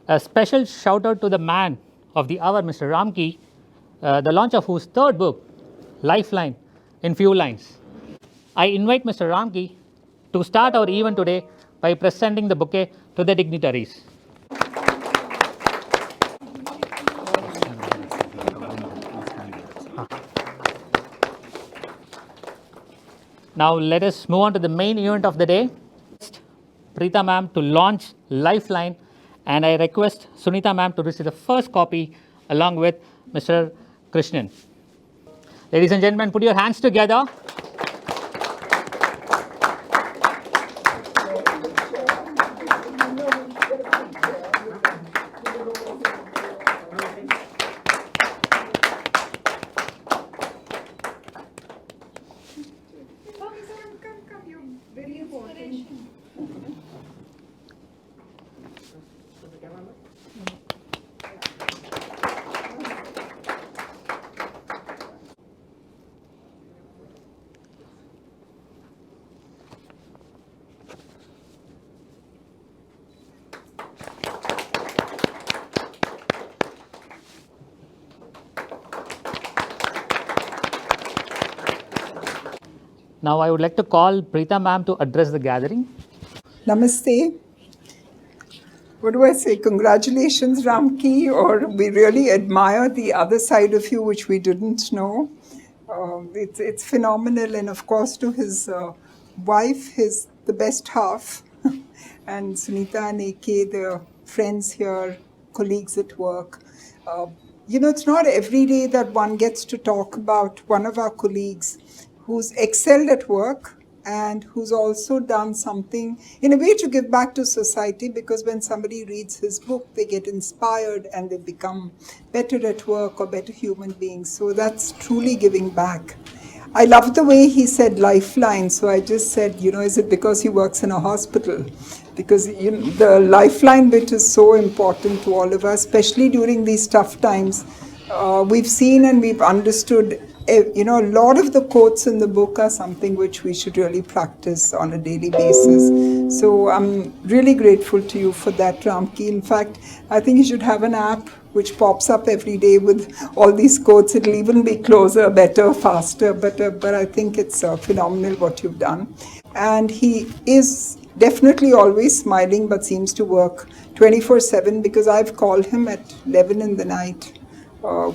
A special shout out to the man of the hour, Mr. Ramki, the launch of whose third book, Lifeline, in few lines. I invite Mr. Ramki to start our event today by presenting the bouquet to the dignitaries. Now let us move on to the main event of the day. Preeta ma'am to launch Lifeline, and I request Sunita ma'am to receive the first copy along with Mr. Krishnan. Ladies and gentlemen, put your hands together. Now I would like to call Preeta ma'am to address the gathering. Namaste. What do I say? Congratulations, Ramki, or we really admire the other side of you, which we didn't know. It's phenomenal, and of course to his wife, the best half, and Sunita and AK, the friends here, colleagues at work. It's not every day that one gets to talk about one of our colleagues who's excelled at work and who's also done something in a way to give back to society, because when somebody reads his book, they get inspired and they become better at work or better human beings. So that's truly giving back. I love the way he said Lifeline. So I just said, is it because he works in a hospital? Because the lifeline bit is so important to all of us, especially during these tough times. We've seen and we've understood a lot of the quotes in the book are something which we should really practice on a daily basis. So I'm really grateful to you for that, Ramki. In fact, I think you should have an app which pops up every day with all these quotes. It'll even be closer, better, faster, but I think it's phenomenal what you've done. And he is definitely always smiling, but seems to work 24/7, because I've called him at 11 in the night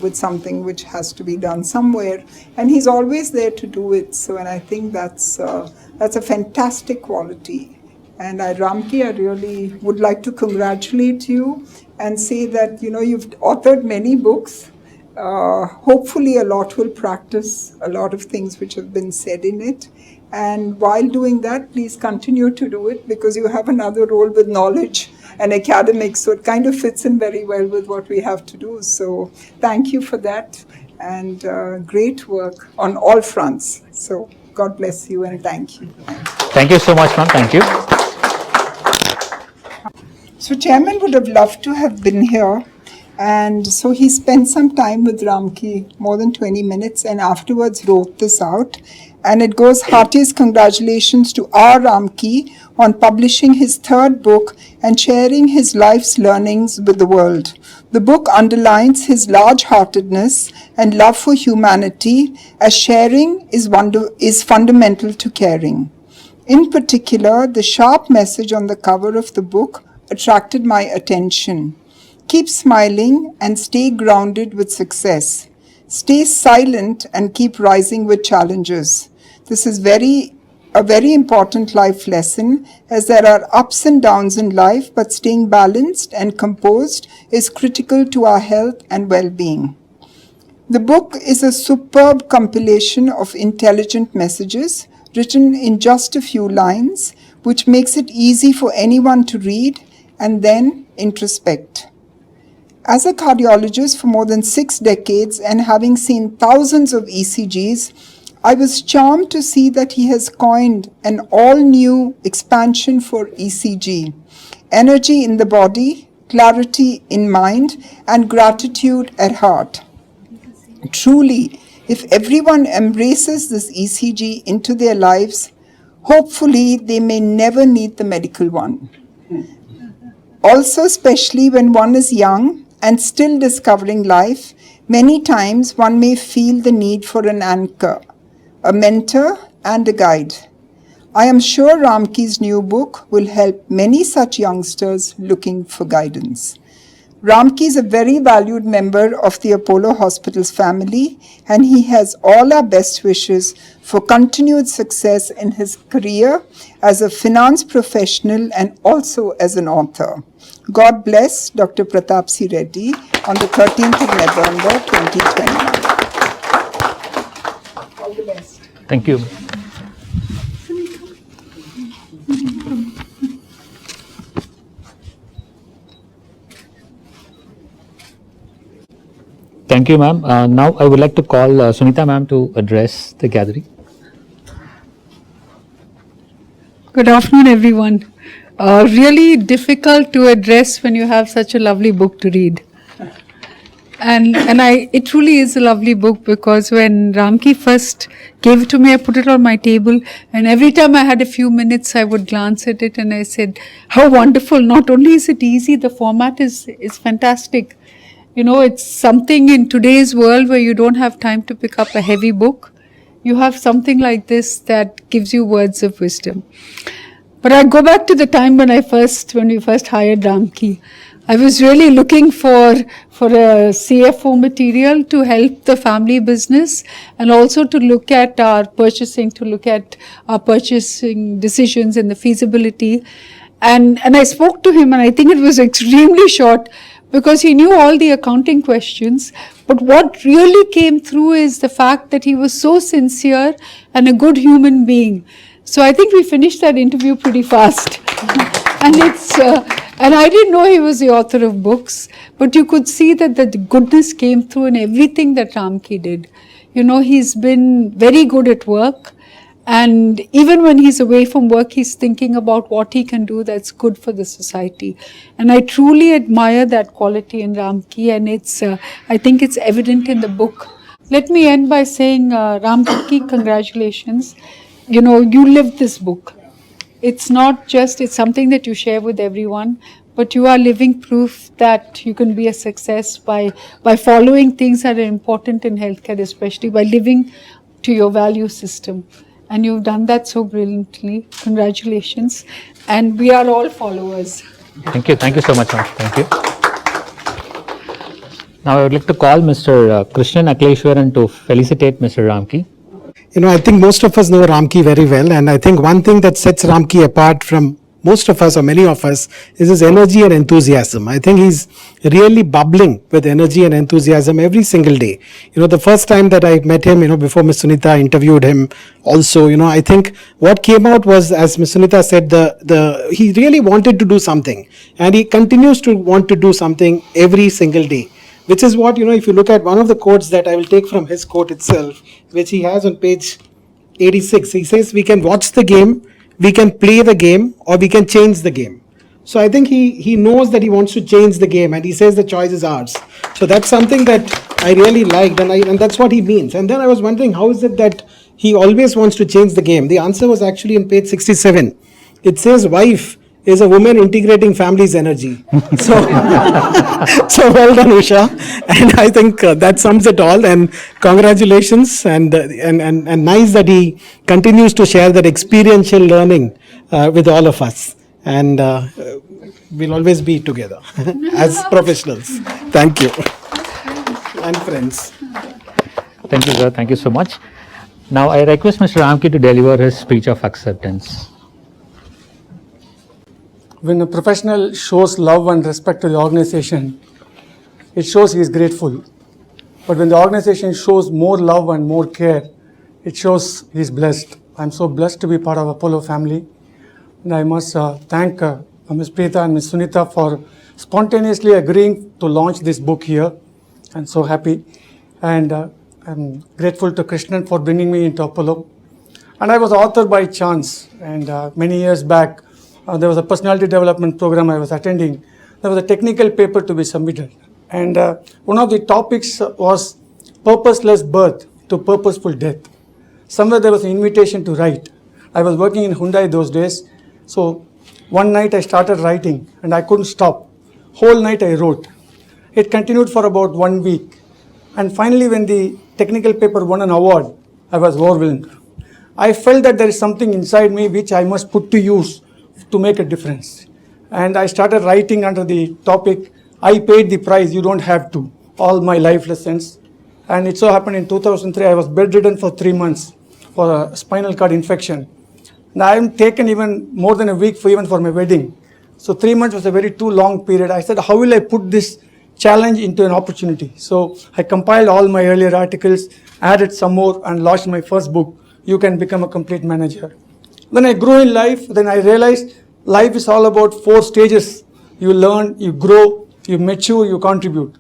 with something which has to be done somewhere, and he's always there to do it. So, and I think that's a fantastic quality. And Ramki, I really would like to congratulate you and say that you've authored many books. Hopefully a lot will practice a lot of things which have been said in it. And while doing that, please continue to do it, because you have another role with knowledge and academics, so it kind of fits in very well with what we have to do. So thank you for that, and great work on all fronts. So God bless you and thank you. Thank you so much, ma'am. Thank you. So Chairman would have loved to have been here. And so he spent some time with Ramki, more than 20 minutes, and afterwards wrote this out. And it goes, heartiest congratulations to R. Ramki on publishing his third book and sharing his life's learnings with the world. The book underlines his large-heartedness and love for humanity, as sharing is fundamental to caring. In particular, the sharp message on the cover of the book attracted my attention. Keep smiling and stay grounded with success. Stay silent and keep rising with challenges. This is a very important life lesson, as there are ups and downs in life, but staying balanced and composed is critical to our health and well-being. The book is a superb compilation of intelligent messages written in just a few lines, which makes it easy for anyone to read and then introspect. As a cardiologist for more than 6 decades and having seen thousands of ECGs, I was charmed to see that he has coined an all-new expansion for ECG: energy in the body, clarity in mind, and gratitude at heart. Truly, if everyone embraces this ECG into their lives, hopefully they may never need the medical one. Also, especially when one is young and still discovering life, many times one may feel the need for an anchor, a mentor, and a guide. I am sure Ramki's new book will help many such youngsters looking for guidance. Ramki is a very valued member of the Apollo Hospitals family, and he has all our best wishes for continued success in his career as a finance professional and also as an author. God bless Dr. Pratap C. Reddy on the 13th of November 2021. All the best. Thank you. Thank you, ma'am. Now I would like to call Sunita ma'am to address the gathering. Good afternoon, everyone. Really difficult to address when you have such a lovely book to read. It truly is a lovely book, because when Ramki first gave it to me, I put it on my table, and every time I had a few minutes, I would glance at it and I said, how wonderful. Not only is it easy, the format is fantastic. You know, it's something in today's world where you don't have time to pick up a heavy book. You have something like this that gives you words of wisdom. But I go back to the time when we first hired Ramki. I was really looking for a CFO material to help the family business, and also to look at our purchasing decisions and the feasibility. And I spoke to him, and I think it was extremely short, because he knew all the accounting questions. But what really came through is the fact that he was so sincere and a good human being. So I think we finished that interview pretty fast. And I didn't know he was the author of books, but you could see that the goodness came through in everything that Ramki did. You know, he's been very good at work. And even when he's away from work, he's thinking about what he can do that's good for the society. And I truly admire that quality in Ramki, and I think it's evident in the book. Let me end by saying, Ramki, congratulations. You know, you lived this book. It's not just, it's something that you share with everyone, but you are living proof that you can be a success by following things that are important in healthcare, especially by living to your value system. And you've done that so brilliantly. Congratulations. And we are all followers. Thank you. Thank you so much, ma'am. Thank you. Now I would like to call Mr. Krishnan Akleshwaran to felicitate Mr. Ramki. You know, I think most of us know Ramki very well, and I think one thing that sets Ramki apart from most of us, or many of us, is his energy and enthusiasm. I think he's really bubbling with energy and enthusiasm every single day. You know, the first time that I met him, you know, before Ms. Sunita interviewed him also, you know, I think what came out was, as Ms. Sunita said, he really wanted to do something, and he continues to want to do something every single day. Which is what, you know, if you look at one of the quotes that I will take from his quote itself, which he has on page 86, he says, we can watch the game, we can play the game, or we can change the game. So I think he knows that he wants to change the game, and he says the choice is ours. So that's something that I really liked, and that's what he means. And then I was wondering, how is it that he always wants to change the game? The answer was actually on page 67. It says, wife is a woman integrating family's energy. So well done, Usha. And I think that sums it all. And congratulations, and nice that he continues to share that experiential learning with all of us. And we'll always be together as professionals. Thank you. And friends. Thank you, sir. Thank you so much. Now I request Mr. Ramki to deliver his speech of acceptance. When a professional shows love and respect to the organization, it shows he is grateful. But when the organization shows more love and more care, it shows he is blessed. I'm so blessed to be part of Apollo family. And I must thank Ms. Preeta and Ms. Sunita for spontaneously agreeing to launch this book here. I'm so happy. And I'm grateful to Krishnan for bringing me into Apollo. And I was author by chance. And many years back, there was a personality development program I was attending. There was a technical paper to be submitted. And one of the topics was purposeless birth to purposeful death. Somewhere there was an invitation to write. I was working in Hyundai those days. So One night I started writing and I couldn't stop. Whole night I wrote. It continued for about 1 week. And finally, when the technical paper won an award, I was overwhelmed. I felt that there is something inside me which I must put to use to make a difference. And I started writing under the topic, I paid the price, you don't have to, all my life lessons. And it so happened in 2003, I was bedridden for 3 months for a spinal cord infection. And I haven't taken even more than a week even for my wedding. So 3 months was a very too long period. I said, how will I put this challenge into an opportunity? So I compiled all my earlier articles, added some more, and launched my first book, You Can Become a Complete Manager. Then I grew in life. Then I realized life is all about 4 stages. You learn, you grow, you mature, you contribute.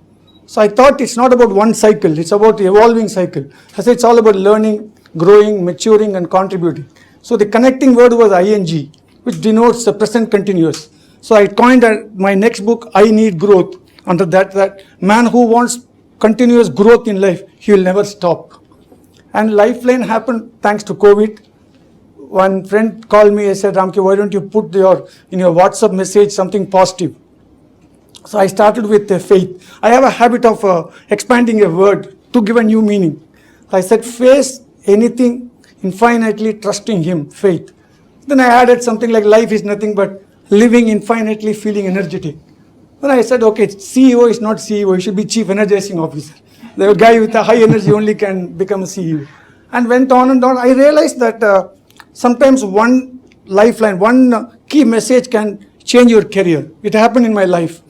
So I thought it's not about one cycle. It's about the evolving cycle. I said it's all about learning, growing, maturing, and contributing. So the connecting word was ing, which denotes the present continuous. So I coined my next book, I Need Growth. Under that man who wants continuous growth in life, he will never stop. And Lifeline happened thanks to COVID. One friend called me and said, Ramki, why don't you put in your WhatsApp message something positive? So I started with faith. I have a habit of expanding a word to give a new meaning. I said, face anything infinitely trusting him, faith. Then I added something like life is nothing but living infinitely, feeling energetic. Then I said, okay, CEO is not CEO, he should be Chief Energizing Officer. The guy with a high energy only can become a CEO. And went on and on. I realized that sometimes one lifeline, one key message can change your career. It happened in my life.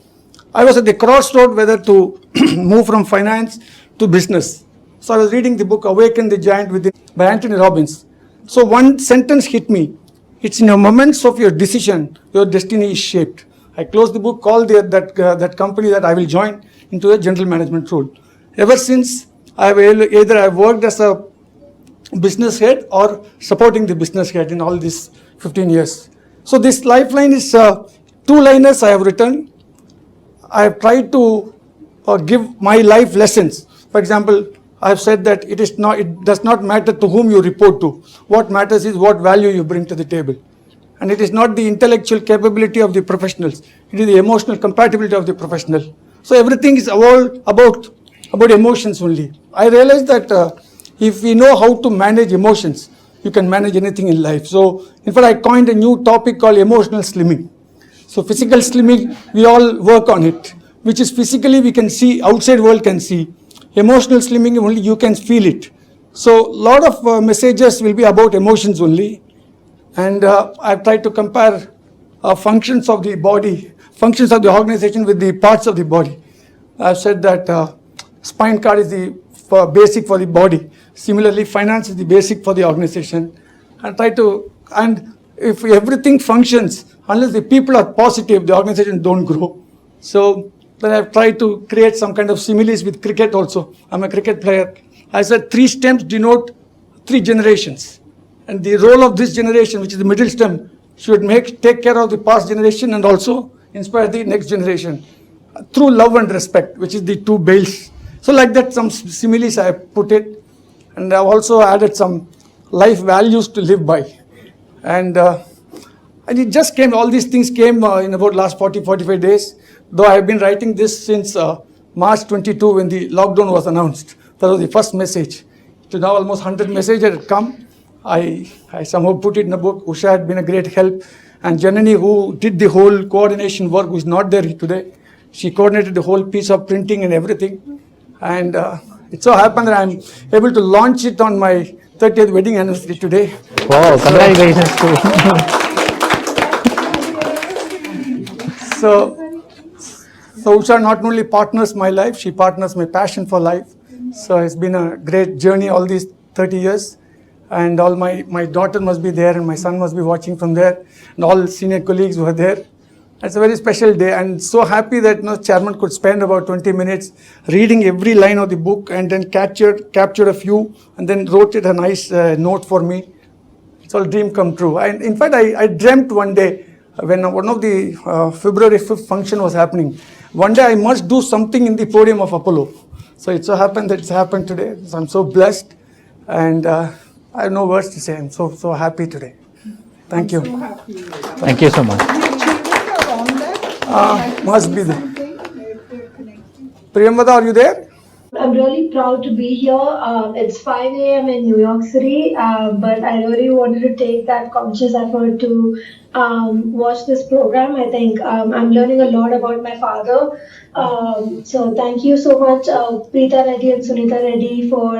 I was at the crossroad whether to move from finance to business. So I was reading the book Awaken the Giant Within by Anthony Robbins. So one sentence hit me. It's in the moments of your decision, your destiny is shaped. I closed the book, called that company that I will join into a general management role. Ever since, I've worked as a business head or supporting the business head in all these 15 years. So this lifeline is 2 liners I have written. I have tried to give my life lessons. For example, I have said that it does not matter to whom you report to. What matters is what value you bring to the table. And it is not the intellectual capability of the professionals. It is the emotional compatibility of the professional. So everything is all about emotions only. I realized that if we know how to manage emotions, you can manage anything in life. So in fact, I coined a new topic called emotional slimming. So physical slimming, we all work on it, which is physically we can see, outside world can see. Emotional slimming, only you can feel it. So a lot of messages will be about emotions only. And I've tried to compare functions of the body, functions of the organization with the parts of the body. I've said that spine cord is the basic for the body. Similarly, finance is the basic for the organization. And if everything functions, unless the people are positive, the organization don't grow. So then I've tried to create some kind of similes with cricket also. I'm a cricket player. I said 3 stems denote 3 generations. And the role of this generation, which is the middle stem, should take care of the past generation and also inspire the next generation through love and respect, which is the 2 bales. So like that, some similes I have put it. And I've also added some life values to live by. And it just came, all these things came in about last 45 days. Though I have been writing this since March 22 when the lockdown was announced. That was the first message. To now almost 100 messages had come. I somehow put it in a book. Usha had been a great help. And Janani, who did the whole coordination work, who is not there today, she coordinated the whole piece of printing and everything. And it so happened that I'm able to launch it on my 30th wedding anniversary today. Wow, congratulations to So Usha not only partners my life, she partners my passion for life. So it's been a great journey all these 30 years. And all my daughter must be there and my son must be watching from there. And all senior colleagues were there. It's a very special day, and so happy that chairman could spend about 20 minutes reading every line of the book and then captured a few and then wrote it a nice note for me. It's all dream come true. And in fact, I dreamt one day when one of the February 5th function was happening. One day I must do something in the podium of Apollo. So it so happened that it's happened today. So I'm so blessed, and I have no words to say. I'm so happy today. Thank you. So happy. Thank you so much. Must be there. Priyamvada, are you there? I'm really proud to be here. It's 5 a.m. in New York City, but I really wanted to take that conscious effort to watch this program. I think I'm learning a lot about my father. So thank you so much, Preeta Reddy and Sunita Reddy, for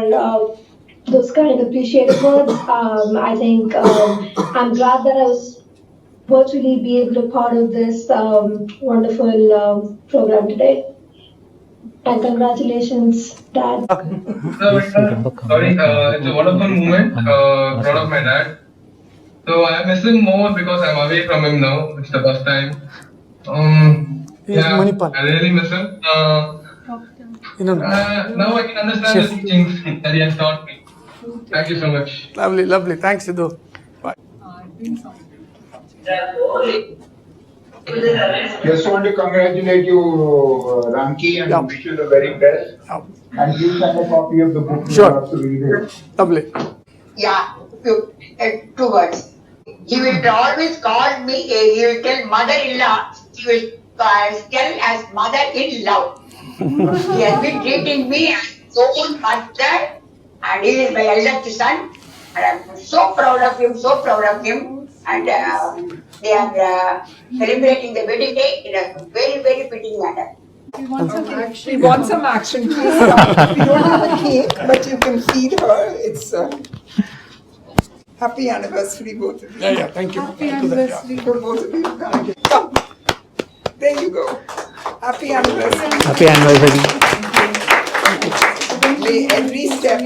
those kind appreciative words. I think I'm glad that I was virtually be able to part of this wonderful program today. And congratulations, Dad. Sorry, it's a wonderful moment. Proud of my dad. So I miss him more because I'm away from him now. It's the first time. He is Manipal. I really miss him. Now I can understand the teachings that he has taught me. Thank you so much. Lovely, lovely. Thanks, Sidhu. Bye. Just want to congratulate you, Ramki, and Yeah. wish you the very best. And please send a copy of the book. Sure. You have to read it. Lovely. Yeah, two words. He will always call me, he will tell mother-in-law, he will tell as mother-in-law. He has been treating me as his own mother, and he is my eldest son. And I'm so proud of him, so proud of him. And they are celebrating the wedding day in a very, very fitting manner. We want some action, please. We don't have a cake, but you can feed her. It's happy anniversary, both of you. Yeah, thank you. Happy Thank you for that, yeah. anniversary. For both of you. Come. There you go. Happy anniversary. Happy anniversary. May every step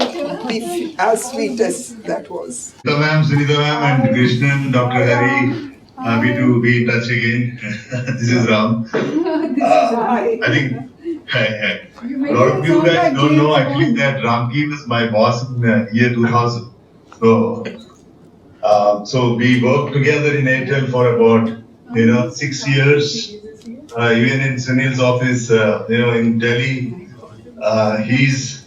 be as sweet as that was. Sunita ma'am, and Krishnan, Dr. Hari, happy to be in touch again. This is Ram. I think a lot of you guys don't know actually that Ramki was my boss in year 2000. So we worked together in Airtel for about 6 years. Even in Sunil's office, in Delhi, he's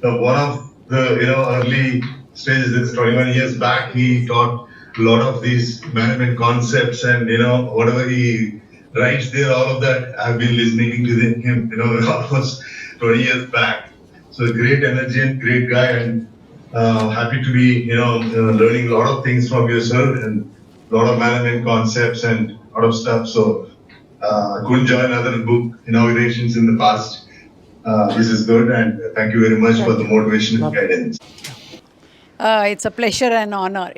one of the early stages. It's 21 years back. He taught a lot of these management concepts, and whatever he writes there, all of that I've been listening to him. Almost 20 years back. So great energy and great guy, and happy to be learning a lot of things from you, sir, and a lot of management concepts and a lot of stuff. So I couldn't join other book inaugurations in the past. This is good, and thank you very much for the motivation and guidance. It's a pleasure and honor.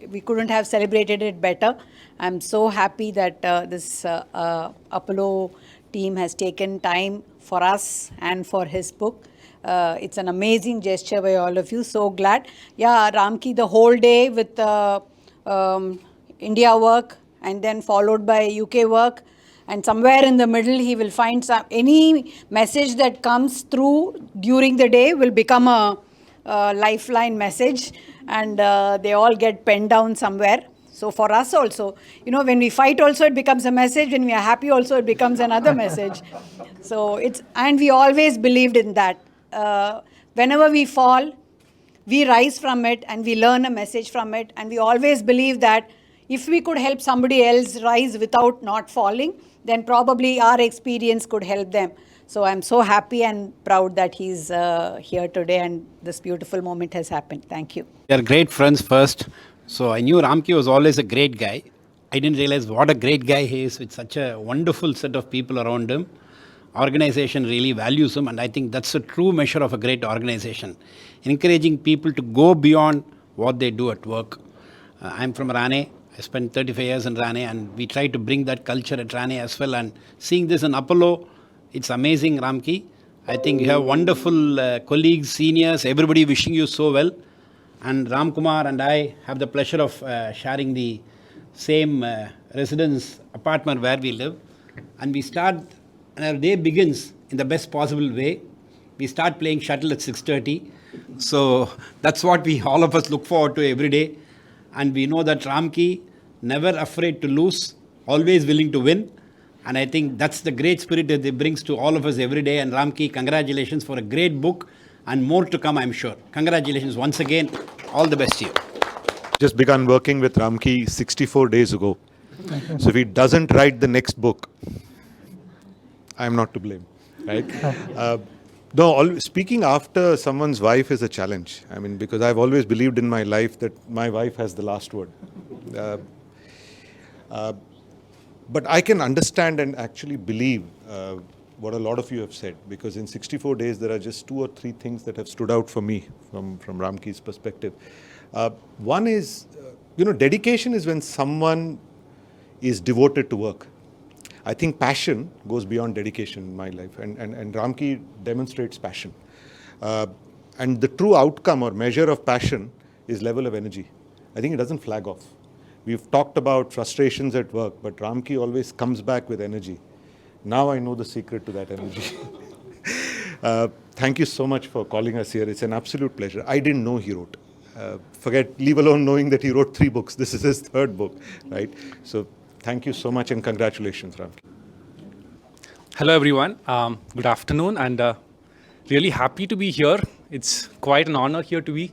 We couldn't have celebrated it better. I'm so happy that this Apollo team has taken time for us and for his book. It's an amazing gesture by all of you. So glad. Yeah, Ramki, the whole day with India work and then followed by UK work. And somewhere in the middle, he will find any message that comes through during the day will become a lifeline message, and they all get penned down somewhere. So for us also, when we fight also, it becomes a message. When we are happy also, it becomes another message. So and we always believed in that. Whenever we fall, we rise from it and we learn a message from it. And we always believe that if we could help somebody else rise without not falling, then probably our experience could help them. So I'm so happy and proud that he's here today and this beautiful moment has happened. Thank you. We are great friends first. So I knew Ramki was always a great guy. I didn't realize what a great guy he is with such a wonderful set of people around him. Organization really values him, and I think that's a true measure of a great organization. Encouraging people to go beyond what they do at work. I'm from Rane. I spent 35 years in Rane, and we try to bring that culture at Rane as well. And seeing this in Apollo, it's amazing, Ramki. I think you have wonderful colleagues, seniors, everybody wishing you so well. And Ram Kumar and I have the pleasure of sharing the same residence apartment where we live. And we start, and our day begins in the best possible way. We start playing shuttle at 6:30. So that's what all of us look forward to every day. And we know that Ramki, never afraid to lose, always willing to win. And I think that's the great spirit that he brings to all of us every day. And Ramki, congratulations for a great book and more to come, I'm sure. Congratulations once again. All the best to you. Just begun working with Ramki 64 days ago. So if he doesn't write the next book, I'm not to blame, right? No, speaking after someone's wife is a challenge. I mean, because I've always believed in my life that my wife has the last word. But I can understand and actually believe what a lot of you have said, because in 64 days there are just 2 or 3 things that have stood out for me from Ramki's perspective. One is, dedication is when someone is devoted to work. I think passion goes beyond dedication in my life, and Ramki demonstrates passion. And the true outcome or measure of passion is level of energy. I think it doesn't flag off. We've talked about frustrations at work, but Ramki always comes back with energy. Now I know the secret to that energy. Thank you so much for calling us here. It's an absolute pleasure. I didn't know he wrote. Leave alone knowing that he wrote 3 books. This is his 3rd book, right? So thank you so much and congratulations, Ramki. Hello, everyone. Good afternoon, and really happy to be here. It's quite an honor here to be.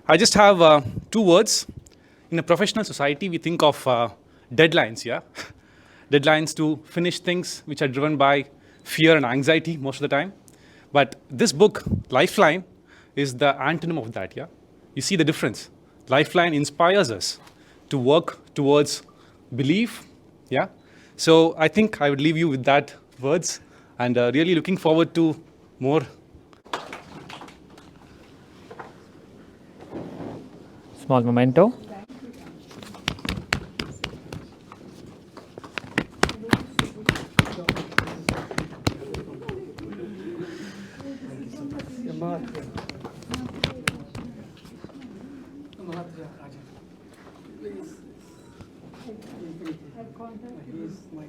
I just have 2 words. In a professional society, we think of deadlines, yeah? Deadlines to finish things which are driven by fear and anxiety most of the time. But this book, Lifeline, is the antonym of that, yeah? You see the difference. Lifeline inspires us to work towards belief, yeah? So I think I would leave you with that words, and really looking forward to more. Small memento. Please. He's my